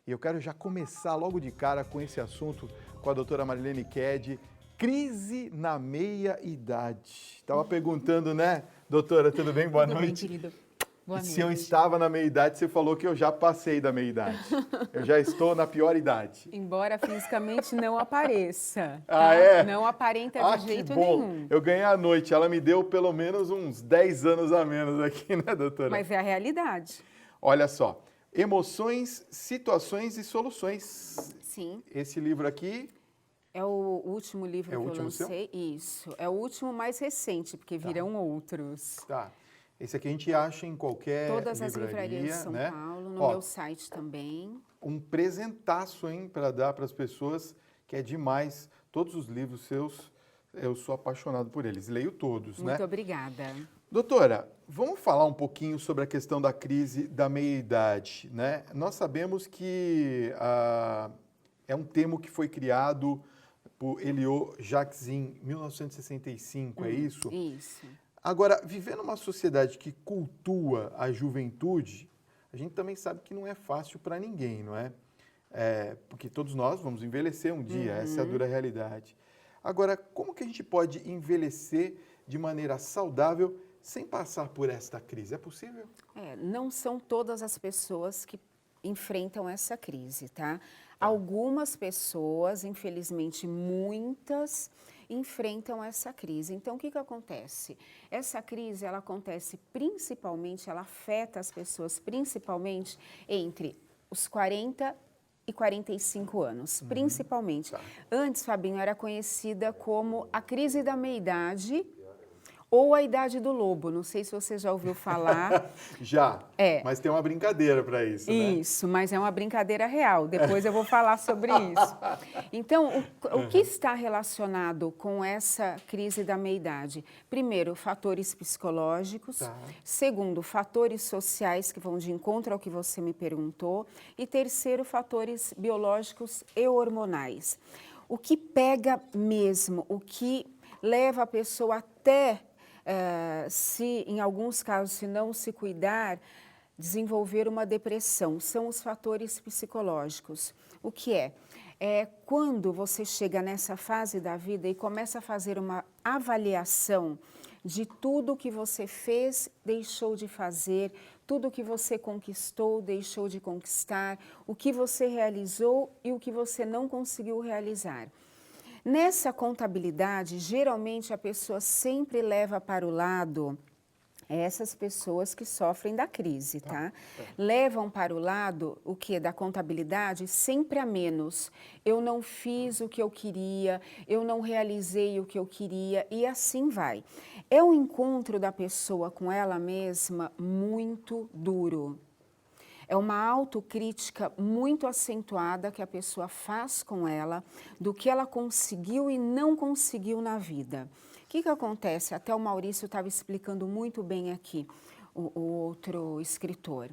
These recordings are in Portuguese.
E eu quero já começar logo de cara com esse assunto com a doutora Marilene Ked, crise na meia-idade. Estava perguntando, né, doutora, tudo bem? Boa Tudo noite. bem, querido. Boa noite. Se eu estava na meia-idade, você falou que eu já passei da meia-idade. Eu já estou na pior idade. Embora fisicamente não apareça. Ah, é? Não aparenta de jeito que bom. nenhum. Eu ganhei a noite. Ela me deu pelo menos uns 10 anos a menos aqui, né, doutora? Mas é a realidade. Olha só. Emoções, situações e soluções. Sim. Esse livro aqui... É o último livro que eu lancei. Seu? Isso. É o último mais recente, porque virão outros. Tá. Esse aqui a gente acha em qualquer Todas livraria, as livrarias de São né? Paulo, no meu site também. Um presentaço, hein, para dar para as pessoas, que é demais. Todos os livros seus, eu sou apaixonado por eles. Leio todos, né? Muito obrigada. Doutora, vamos falar um pouquinho sobre a questão da crise da meia-idade, né? Nós sabemos que é um termo que foi criado por Elio Jacques em 1965, é isso? Isso. Agora, viver numa sociedade que cultua a juventude, a gente também sabe que não é fácil para ninguém, não é? Porque todos nós vamos envelhecer um dia, essa é a dura realidade. Agora, como que a gente pode envelhecer de maneira saudável sem passar por esta crise? É possível? Não são todas as pessoas que enfrentam essa crise, tá? Algumas pessoas, infelizmente muitas, enfrentam essa crise. Então, o que acontece? Essa crise, ela acontece principalmente, ela afeta as pessoas principalmente entre os 40 e 45 anos, principalmente. Tá. Antes, Fabinho, era conhecida como a crise da meia-idade ou a idade do lobo. Não sei se você já ouviu falar. Já, mas tem uma brincadeira para isso, né? Isso, mas é uma brincadeira real. Depois eu vou falar sobre isso. Então, o que está relacionado com essa crise da meia-idade? Primeiro, fatores psicológicos. Tá. Segundo, fatores sociais, que vão de encontro ao que você me perguntou. E terceiro, fatores biológicos e hormonais. O que pega mesmo, o que leva a pessoa até... se em alguns casos, se não se cuidar, desenvolver uma depressão, são os fatores psicológicos. O que é? É quando você chega nessa fase da vida e começa a fazer uma avaliação de tudo que você fez, deixou de fazer, tudo que você conquistou, deixou de conquistar, o que você realizou e o que você não conseguiu realizar. Nessa contabilidade, geralmente a pessoa sempre leva para o lado essas pessoas que sofrem da crise, tá? Levam para o lado o que da contabilidade sempre a menos. Eu não fiz o que eu queria, eu não realizei o que eu queria e assim vai. É um encontro da pessoa com ela mesma muito duro. É uma autocrítica muito acentuada que a pessoa faz com ela, do que ela conseguiu e não conseguiu na vida. O que acontece? Até o Maurício estava explicando muito bem aqui, o outro escritor.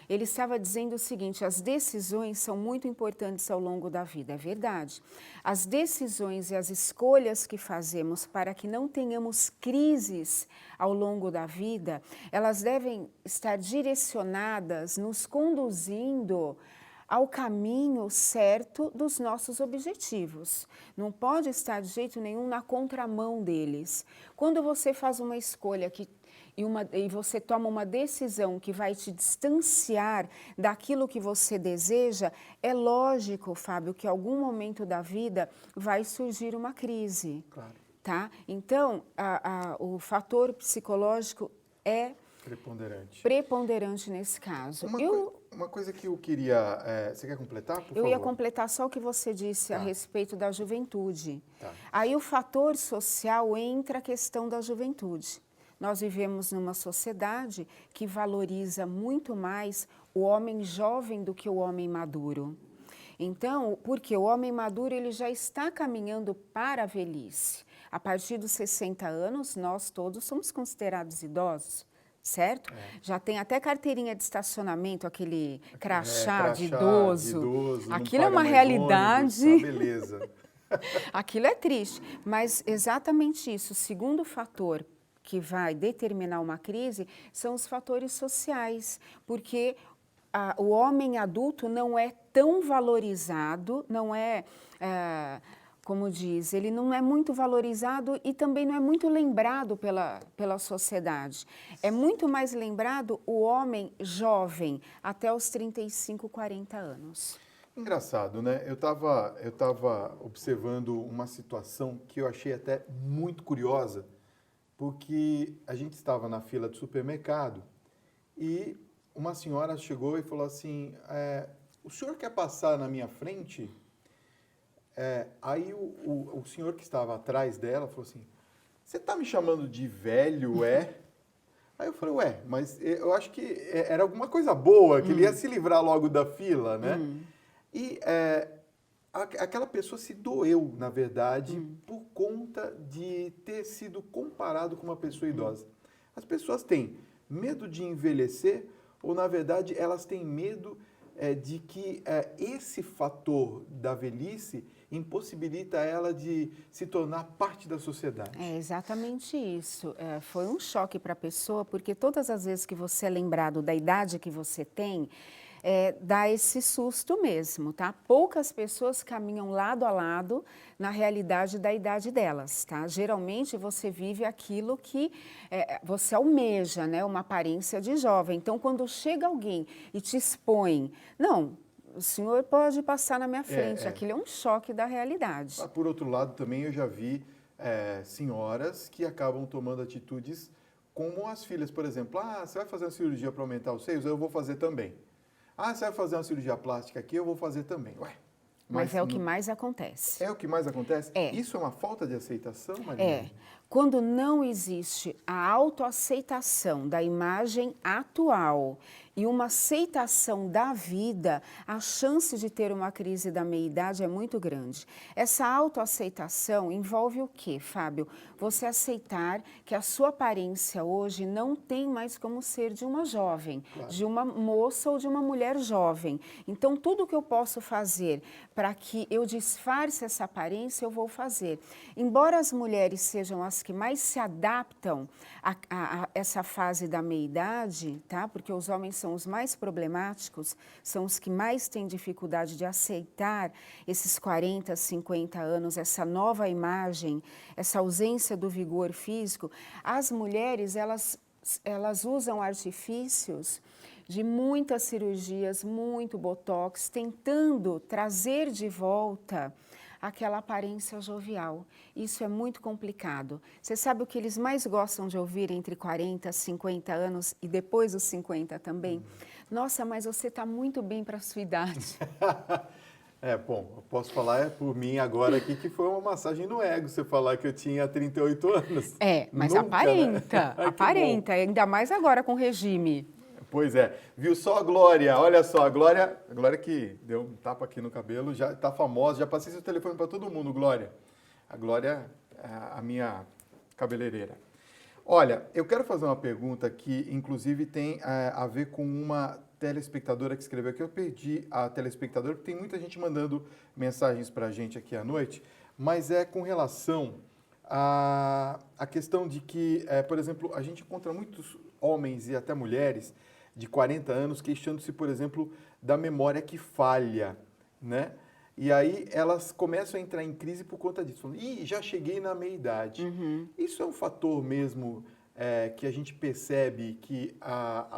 Ele estava dizendo o seguinte: as decisões são muito importantes ao longo da vida, é verdade. As decisões e as escolhas que fazemos para que não tenhamos crises ao longo da vida, elas devem estar direcionadas, nos conduzindo ao caminho certo dos nossos objetivos. Não pode estar de jeito nenhum na contramão deles. Quando você faz uma escolha e você toma uma decisão que vai te distanciar daquilo que você deseja, é lógico, Fábio, que em algum momento da vida vai surgir uma crise. Claro. Tá? Então, o fator psicológico é preponderante nesse caso. Uma coisa que eu queria... você quer completar, por favor? Eu ia completar só o que você disse a respeito da juventude. Tá. Aí o fator social entra a questão da juventude. Nós vivemos numa sociedade que valoriza muito mais o homem jovem do que o homem maduro. Então, porque o homem maduro ele já está caminhando para a velhice. A partir dos 60 anos, nós todos somos considerados idosos, certo? Já tem até carteirinha de estacionamento, aquele crachá de idoso. Aquilo é uma realidade. Ônibus, beleza. Aquilo é triste, mas exatamente isso. O segundo fator que vai determinar uma crise são os fatores sociais, porque o homem adulto não é tão valorizado, não é, como diz, ele não é muito valorizado e também não é muito lembrado pela sociedade. É muito mais lembrado o homem jovem, até os 35, 40 anos. Engraçado, né? Eu tava observando uma situação que eu achei até muito curiosa, porque a gente estava na fila do supermercado e uma senhora chegou e falou assim, o senhor quer passar na minha frente? Aí o senhor que estava atrás dela falou assim, você está me chamando de velho, é? Aí eu falei, ué, mas eu acho que era alguma coisa boa, que ele ia se livrar logo da fila, né? E aquela pessoa se doeu, na verdade, por conta de ter sido comparado com uma pessoa idosa. As pessoas têm medo de envelhecer ou, na verdade, elas têm medo de que esse fator da velhice impossibilita ela de se tornar parte da sociedade. É exatamente isso. Foi um choque para a pessoa, porque todas as vezes que você é lembrado da idade que você tem, dá esse susto mesmo, tá? Poucas pessoas caminham lado a lado na realidade da idade delas, tá? Geralmente você vive aquilo que você almeja, né? Uma aparência de jovem. Então, quando chega alguém e te expõe, não, o senhor pode passar na minha frente, aquilo é um choque da realidade. Por outro lado, também eu já vi senhoras que acabam tomando atitudes como as filhas, por exemplo, você vai fazer uma cirurgia para aumentar os seios? Eu vou fazer também. Você vai fazer uma cirurgia plástica aqui, eu vou fazer também. Ué, mas é o que mais acontece. É o que mais acontece? É. Isso é uma falta de aceitação, Maria? Quando não existe a autoaceitação da imagem atual e uma aceitação da vida, a chance de ter uma crise da meia-idade é muito grande. Essa autoaceitação envolve o quê, Fábio? Você aceitar que a sua aparência hoje não tem mais como ser de uma jovem, de uma moça ou de uma mulher jovem. Então, tudo que eu posso fazer para que eu disfarce essa aparência, eu vou fazer. Embora as mulheres sejam as que mais se adaptam a essa fase da meia-idade, tá? Porque os homens são os mais problemáticos, são os que mais têm dificuldade de aceitar esses 40, 50 anos, essa nova imagem, essa ausência do vigor físico. As mulheres, elas usam artifícios de muitas cirurgias, muito botox, tentando trazer de volta aquela aparência jovial. Isso é muito complicado. Você sabe o que eles mais gostam de ouvir entre 40 e 50 anos e depois dos 50 também? Nossa, mas você está muito bem para a sua idade. Bom, eu posso falar por mim agora aqui que foi uma massagem no ego você falar que eu tinha 38 anos. Mas Nunca, aparenta, né? aparenta, ainda mais agora com o regime. Pois é, viu só a Glória, olha só, a Glória que deu um tapa aqui no cabelo, já está famosa, já passei seu telefone para todo mundo, Glória. A Glória é a minha cabeleireira. Olha, eu quero fazer uma pergunta que inclusive tem a ver com uma telespectadora que escreveu aqui. Eu perdi a telespectadora, porque tem muita gente mandando mensagens para a gente aqui à noite, mas é com relação à questão de que, por exemplo, a gente encontra muitos homens e até mulheres de 40 anos queixando-se, por exemplo, da memória que falha, né? E aí elas começam a entrar em crise por conta disso. Falando, já cheguei na meia-idade. Isso é um fator mesmo que a gente percebe que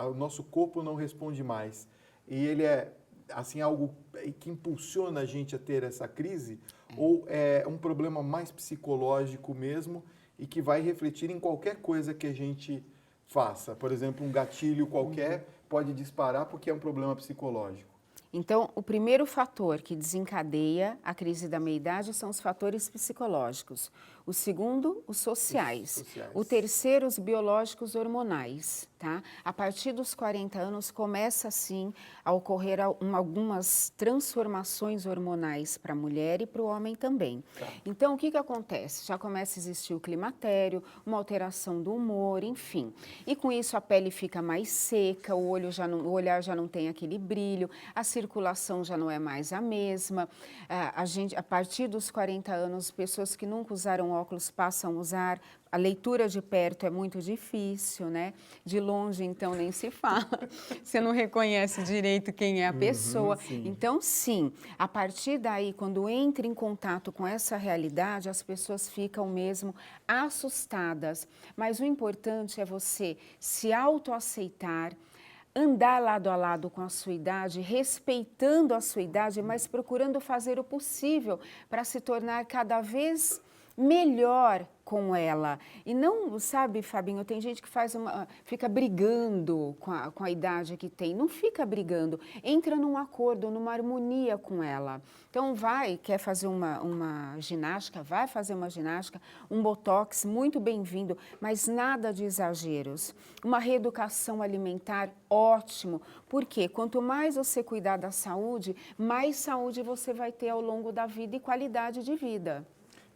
o nosso corpo não responde mais. E ele é assim algo que impulsiona a gente a ter essa crise? Ou é um problema mais psicológico mesmo e que vai refletir em qualquer coisa que a gente faça? Por exemplo, um gatilho qualquer pode disparar porque é um problema psicológico. Então, o primeiro fator que desencadeia a crise da meia-idade são os fatores psicológicos. O segundo, os sociais. O terceiro, os biológicos hormonais, tá? A partir dos 40 anos começa, sim, a ocorrer algumas transformações hormonais para a mulher e para o homem também. Então, o que acontece? Já começa a existir o climatério, uma alteração do humor, enfim. E com isso a pele fica mais seca, o olhar já não tem aquele brilho, a circulação já não é mais a mesma. A partir dos 40 anos, pessoas que nunca usaram óculos passam a usar. A leitura de perto é muito difícil, né? De longe, então, nem se fala. Você não reconhece direito quem é a pessoa. Sim. Então, sim, a partir daí, quando entra em contato com essa realidade, as pessoas ficam mesmo assustadas. Mas o importante é você se autoaceitar, andar lado a lado com a sua idade, respeitando a sua idade, mas procurando fazer o possível para se tornar cada vez melhor com ela. E não, sabe, Fabinho, tem gente que fica brigando com a idade que tem. Não fica brigando, entra num acordo, numa harmonia com ela. Então quer fazer uma ginástica, vai fazer uma ginástica, um botox, muito bem-vindo, mas nada de exageros. Uma reeducação alimentar, ótimo. Porque quanto mais você cuidar da saúde, mais saúde você vai ter ao longo da vida e qualidade de vida.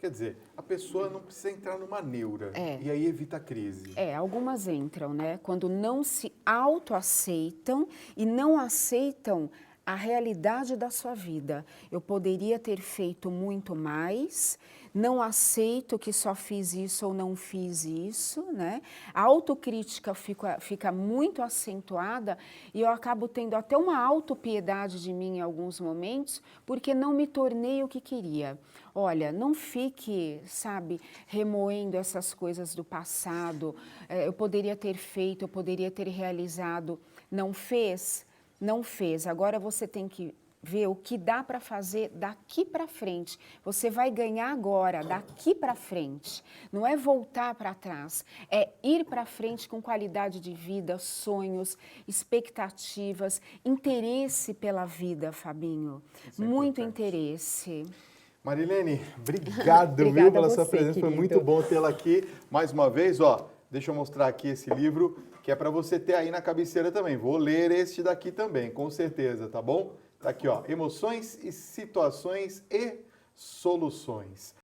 Quer dizer, a pessoa não precisa entrar numa neura e aí evita a crise. Algumas entram, né? Quando não se autoaceitam e não aceitam a realidade da sua vida. Eu poderia ter feito muito mais, não aceito que só fiz isso ou não fiz isso, né? A autocrítica fica muito acentuada e eu acabo tendo até uma autopiedade de mim em alguns momentos, porque não me tornei o que queria. Olha, não fique, sabe, remoendo essas coisas do passado. Eu poderia ter feito, eu poderia ter realizado. Não fez? Não fez. Agora você tem que ver o que dá para fazer daqui para frente. Você vai ganhar agora, daqui para frente. Não é voltar para trás, é ir para frente com qualidade de vida, sonhos, expectativas, interesse pela vida, Fabinho. Muito interesse. Marilene, obrigado, viu, pela sua presença. Foi muito bom tê-la aqui. Mais uma vez, deixa eu mostrar aqui esse livro, que é para você ter aí na cabeceira também. Vou ler este daqui também, com certeza, tá bom? Tá aqui, Emoções e Situações e Soluções.